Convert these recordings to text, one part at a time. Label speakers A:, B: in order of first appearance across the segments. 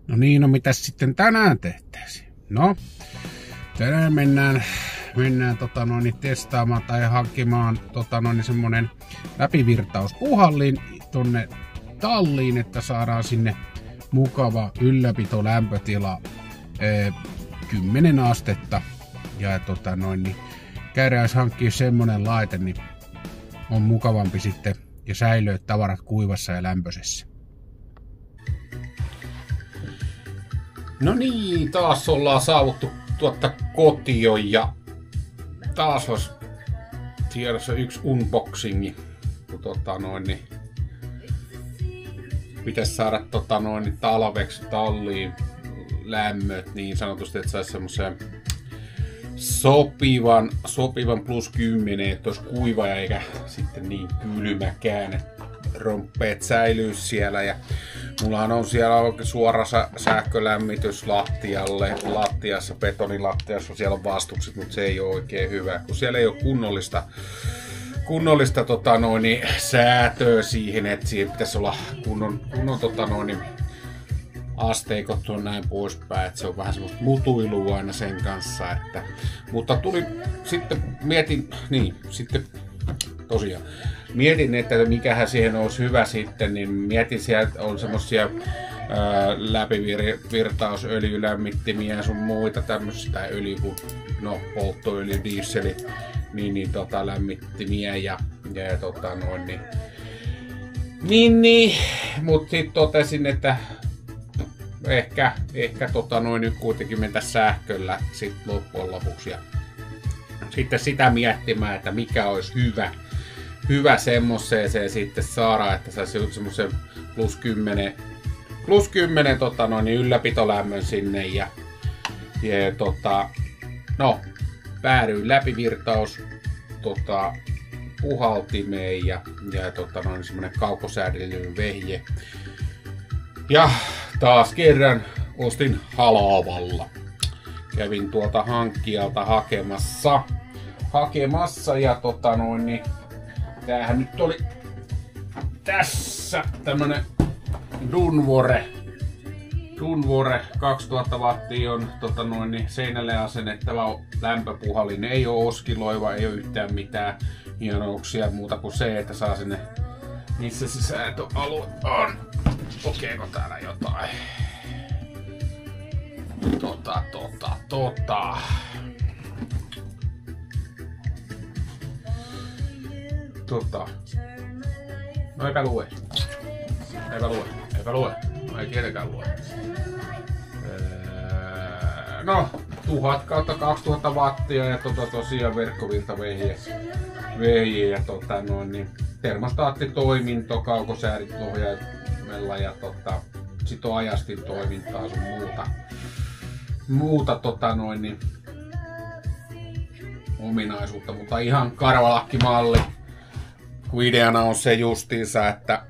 A: No niin, no mitäs sitten tänään tehtäisiin? No, tänään mennään testaamaan tai hankkimaan semmonen läpivirtauspuhallin tonne talliin, että saadaan sinne mukava ylläpito lämpötila 10 astetta. Ja käydään hankkia semmonen laite, niin on mukavampi sitten ja säilyy tavarat kuivassa ja lämpöisessä. No niin, taas ollaan saavuttu kotiin ja taas olisi tiedossa yksi unboxingi, kun pitäisi saada talveksi talliin lämmöt niin sanotusti, että saisi semmoisen sopivan plus 10, että olisi kuiva eikä sitten niin kylmäkään, että romppeet säilyy siellä. Ja mullahan on siellä oikein suora sähkölämmitys lattiassa, betonilattiassa, siellä on vastukset, mutta se ei ole oikein hyvä, kun siellä ei ole kunnollista säätöä siihen, että siihen pitäisi olla kunnon asteikot on näin poispäin, että se on vähän semmoista mutuilua aina sen kanssa, mutta mietin, että mikähän siihen olisi hyvä sitten, niin mietin sieltä on semmosia läpivirtausöljylämmittimiä ja sun muita tämmöistä polttoöljy, dieseli, lämmittimiä mutta sitten totesin, että ehkä nyt kuitenkin mentä sähköllä sit loppujen lopuksi ja sitten sitä miettimään, että mikä olisi hyvä semmoiseen sitten saada, että saisi semmoisen plus 10 ylläpitolämmön sinne ja päädyin läpivirtaus puhaltimeen ja semmoinen kaukosäädellinen vehje. Ja taas kerran ostin halvalla. Kävin hankkijalta hakemassa ja tämähän nyt oli tässä tämmönen Dunvore 2000 wattia on seinälle asennettava lämpöpuhallin. Ei oo oskiloiva, ei oo yhtään mitään hienouksia muuta kuin se, että saa sinne missä se säätöalue on. Kokeeko täällä jotain? No eipä lue. No ei tietenkään lue. 1000/2000 wattia ja tosiaan verkkovirtavehje ja termostaattitoiminto, kaukosäädit ohjaimella ja sit on ajastin toimintaa sun muuta ominaisuutta, mutta ihan karvalakkimalli. Kun ideana on se justiinsa, että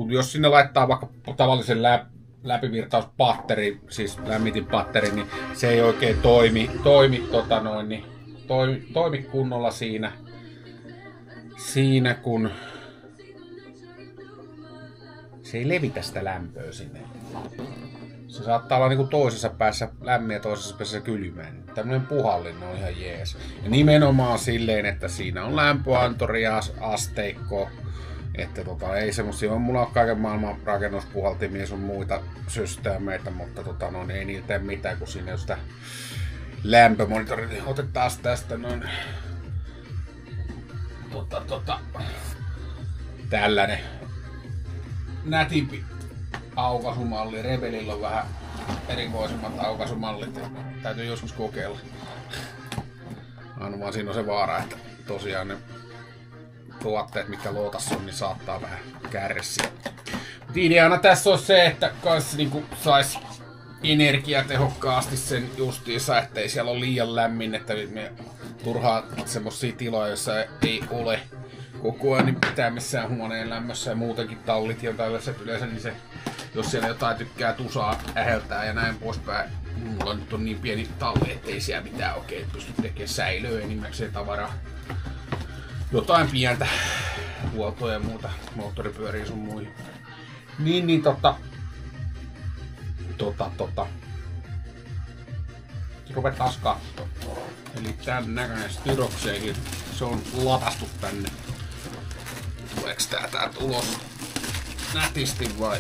A: jos sinne laittaa vaikka tavallisen läpivirtauspatteri, siis lämmitinpatteri, niin se ei oikein toimi kunnolla siinä kun se ei levitä sitä lämpöä sinne. Se saattaa olla niinku toisessa päässä lämmin ja toisessa päässä kylmää. Tämmönen puhallin on ihan jees. Ja nimenomaan silleen, että siinä on lämpöantori ja asteikko. Että ei semmosia, mulla on kaiken maailman rakennuspuhaltimia sun muita systeemeitä, mutta ei niillä tee mitään, kun siinä on sitä lämpömonitoria. Otetaan tästä noin tällainen nätimpi aukaisumalli. Rebelillä on vähän erikoisemmat aukaisumallit ja täytyy joskus kokeilla. Aina vaan siinä on se vaara, että tosiaan ne tuotteet, mitkä Lootassa on, niin saattaa vähän kärsiä. Ideana tässä on se, että kans sais energiatehokkaasti sen justiinsa, ettei siellä ole liian lämmin, että me turhaa semmosia tiloja, joissa ei ole koko ajan niin pitää missään huoneen lämmössä ja muutenkin tallit ja tällaiset yleensä, niin se, jos siellä jotain tykkää tusaa äheltää ja näin poispäin. Mulla nyt on niin pieni talli, ettei siellä mitään oikein pysty tekemään säilöä enimmäkseen tavaraa. Jotain pientä huoltoa ja muuta, moottoripyöriä sun muihin. Ruvetaan katsomaan. Eli tän näköinen styrokseenkin. Se on latastu tänne. Tuleeks tää täältä ulos nätisti vai?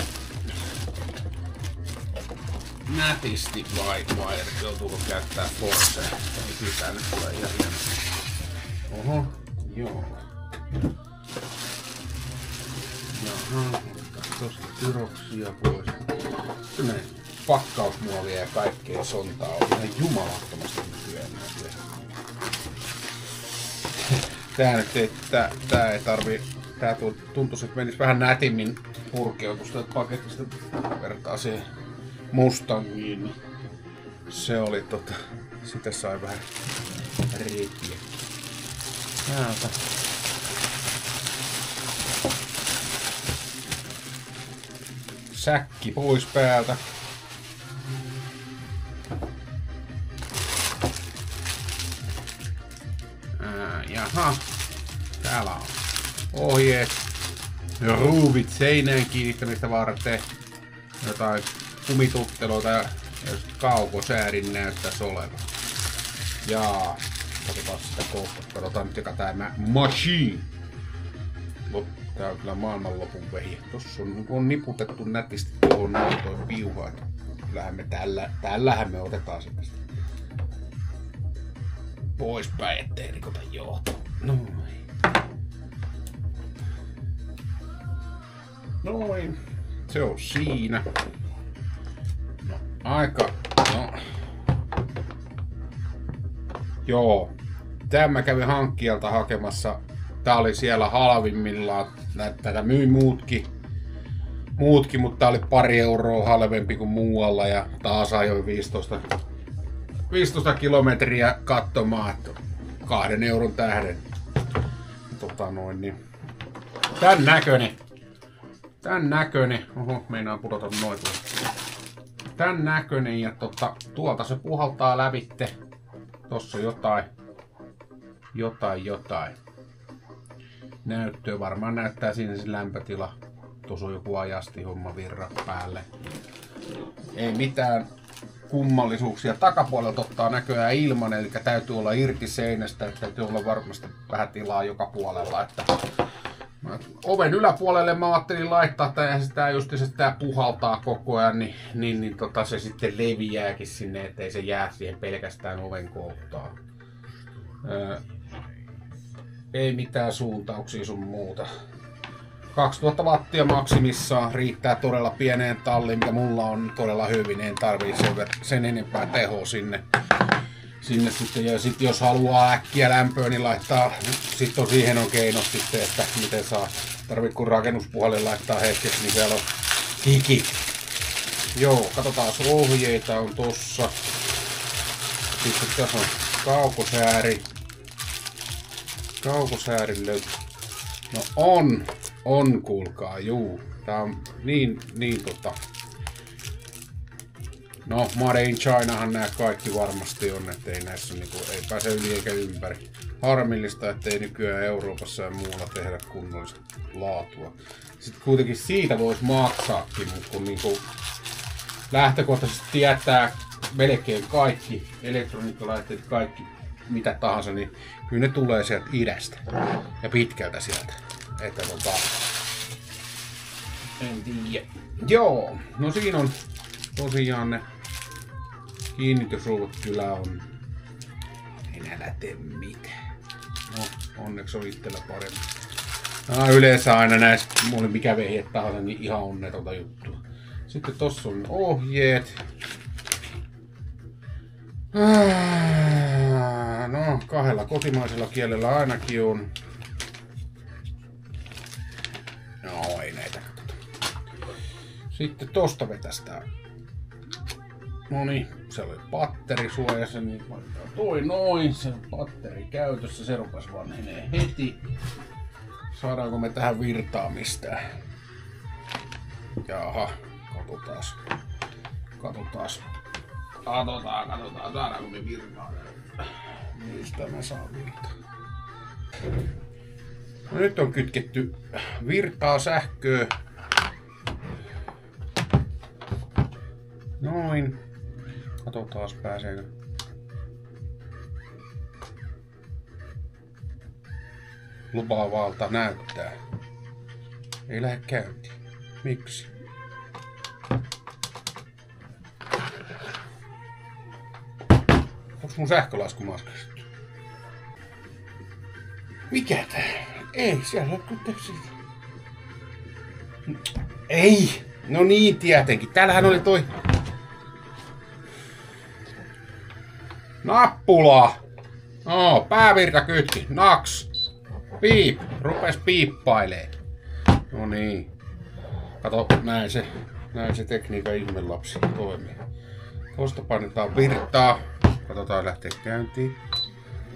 A: Nätisti vai joutuuko käyttää forcea? Ei tää nyt tulee ihan hienosti. Oho, joo. Jaha, otetaan tosta tyroksia pois. Tällainen pakkausmuovia ja kaikkea sontaa on ihan jumalattomasti nykyään näitä. Tää ei tarvii. Tää tuntuisi, että menisi vähän nätimmin purkeutusta paketista vertaa siihen Mustangiin. Se oli sitä sai vähän reikiä. Täältä. Säkki pois päältä. Jaha. Täällä on ohjeet. Ruuvit seinään kiinnittämistä varten. Jotain kumitutteloita ja kaukosäärin näyttäisi olevan. Jaa. Katsotaan sitä kohta. Katsotaan nyt joka tää machine. Tää on kyllä maailmanlopun vehje. Tossa on niputettu nätisti tuohon noin toi piuha. Kyllähän me tällähän me otetaan sitä poispäin, ettei rikota johtoa. Noin. Se on siinä. No, aika. No. Joo. Tää mä kävin hankkijalta hakemassa. Tää oli siellä halvimmillaan. Tätä myi muutkin, mutta tää oli pari euroa halvempi kuin muualla ja taas ajoin 15 kilometriä katsomaan 2 euron tähden. Niin. Tän näköinen. Oho, meinaan pudota noin. Tän näköinen ja tuolta se puhaltaa lävitte. Tossa on jotain. Näyttöä varmaan näyttää siinä se lämpötila. Tuossa on joku ajastihomma virra päälle. Ei mitään kummallisuuksia. Takapuolelta ottaa näköjään ilman, eli täytyy olla irti seinästä. Täytyy olla varmasti vähän tilaa joka puolella. Että oven yläpuolelle mä ajattelin laittaa, että sitä puhaltaa koko ajan, niin se sitten leviääkin sinne, ettei se jää siihen pelkästään oven kohtaan. Ei mitään suuntauksia sun muuta. 2000 wattia maksimissaan riittää todella pieneen talliin, mikä mulla on todella hyvin. En tarvii sen enempää tehoa sinne sitten. Ja sit jos haluaa äkkiä lämpöä, niin laittaa, sitten siihen on keinot sitten, että miten saa. Tarvii kun rakennuspuolelle laittaa hetkeksi, niin siellä on hiki. Joo, katsotaan ohjeita on tossa. Sitten tässä on kaukosääri. Kaukosäärin löytyy. No on kuulkaa, juu. Tää on niin No, Made in Chinahan nää kaikki varmasti on, ettei näissä niinku, ei pääse yli eikä ympäri. Harmillista, ettei nykyään Euroopassa ja muualla tehdä kunnollista laatua. Sitten kuitenkin siitä voisi maksaakin, mutta kun niinku lähtökohtaisesti tietää melkein kaikki elektroniikkalaitteet, kaikki mitä tahansa, niin kyllä ne tulee sieltä idästä ja pitkältä sieltä. Että en tiedä. Joo, no siinä on tosiaan ne kiinnitysruuvut kyllä on. Ei näillä tee mitään. No, onneksi on itsellä paremmin. Yleensä aina näissä, mulle mikä vehje tahansa, niin ihan onnetonta juttua. Sitten tossa on ohjeet. No, 2 kotimaisella kielellä ainakin on. No, ei näitä katsota. Sitten tosta vetästään. Noniin, se oli batterisuojassa, niin laitetaan toi noin. Se on batteri käytössä, se rupes vanhenee heti. Saadaanko me tähän virtaa mistään? Jaha, katsotaan, saadaanko me virtaa. Mistä mä saan virtaa? No, nyt on kytketty virtaa sähköä. Noin. Katsotaan pääseekö. Lupaavalta näyttää. Ei lähde käyntiin. Miksi? Onks mun sähkölasku maskastettu? Mikä tää? Ei, siellä on kyllä siitä. Ei! No niin, tietenkin. Täällähän oli toi nappula. No, päävirtakytki. Naks. Piip. Rupes piippailee. No niin. Kato, näin se tekniikan ihmelapsi toimii. Tuosta painetaan virtaa. Katsotaan lähtee käyntiin.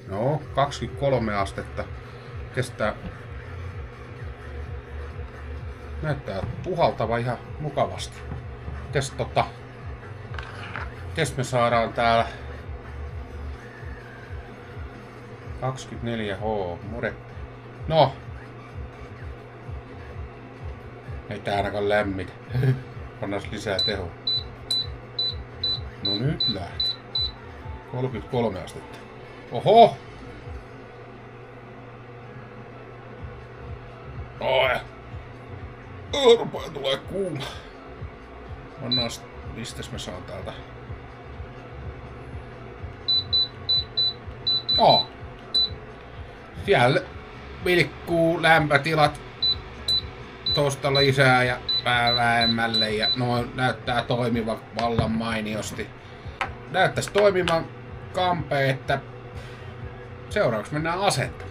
A: No, 23 astetta. Kestää. Näyttää puhaltava ihan mukavasti. Mites me saadaan täällä 24H mure. No. Ei tää ainakaan lämmitä. Pannaan lisää tehoa. No nyt lähti. 33 astetta. Oho! Oi! Rupaa tulee kuuma. Pannaan mistes me saan täältä. Joo. Siellä vilkkuu lämpötilat tosta lisää ja vähemmälle ja noin näyttää toimivan vallan mainiosti. Näyttäisi toimivan kampe, että seuraavaksi mennään asentamaan.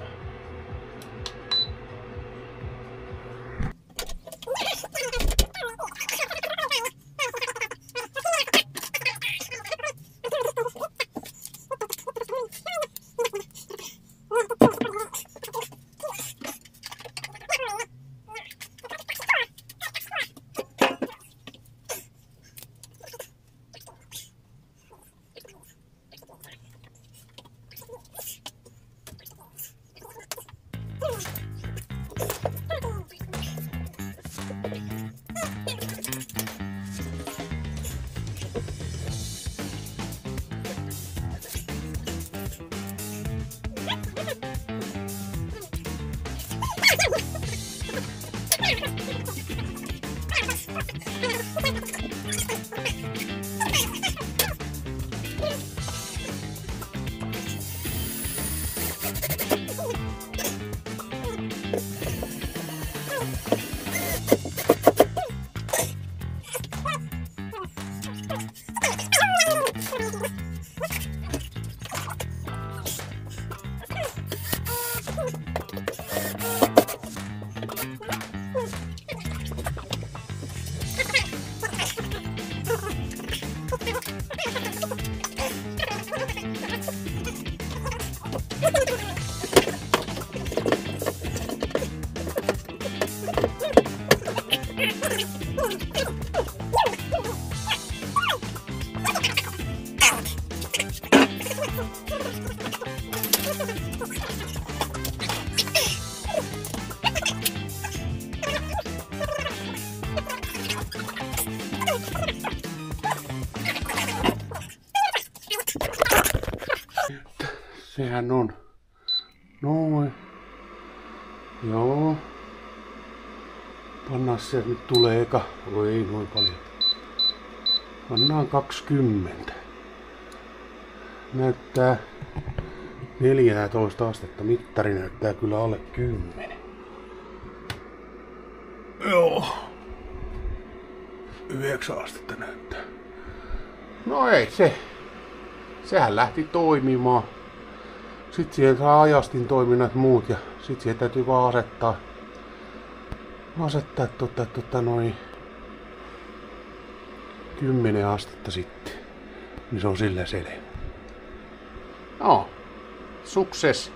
A: Sehän on. Noin. Joo. Pannaan se nyt tulee eka. Oi ei noin paljon. Pannaan 20. Näyttää 14 astetta. Mittari näyttää kyllä alle 10. Joo. 9 astetta näyttää. No ei se. Sehän lähti toimimaan. Sitten siihen saa ajastin toiminnat muut ja sitten siihen täytyy vaan asettaa noin 10 astetta sitten. Niin se on sillä selvä. No, sukses.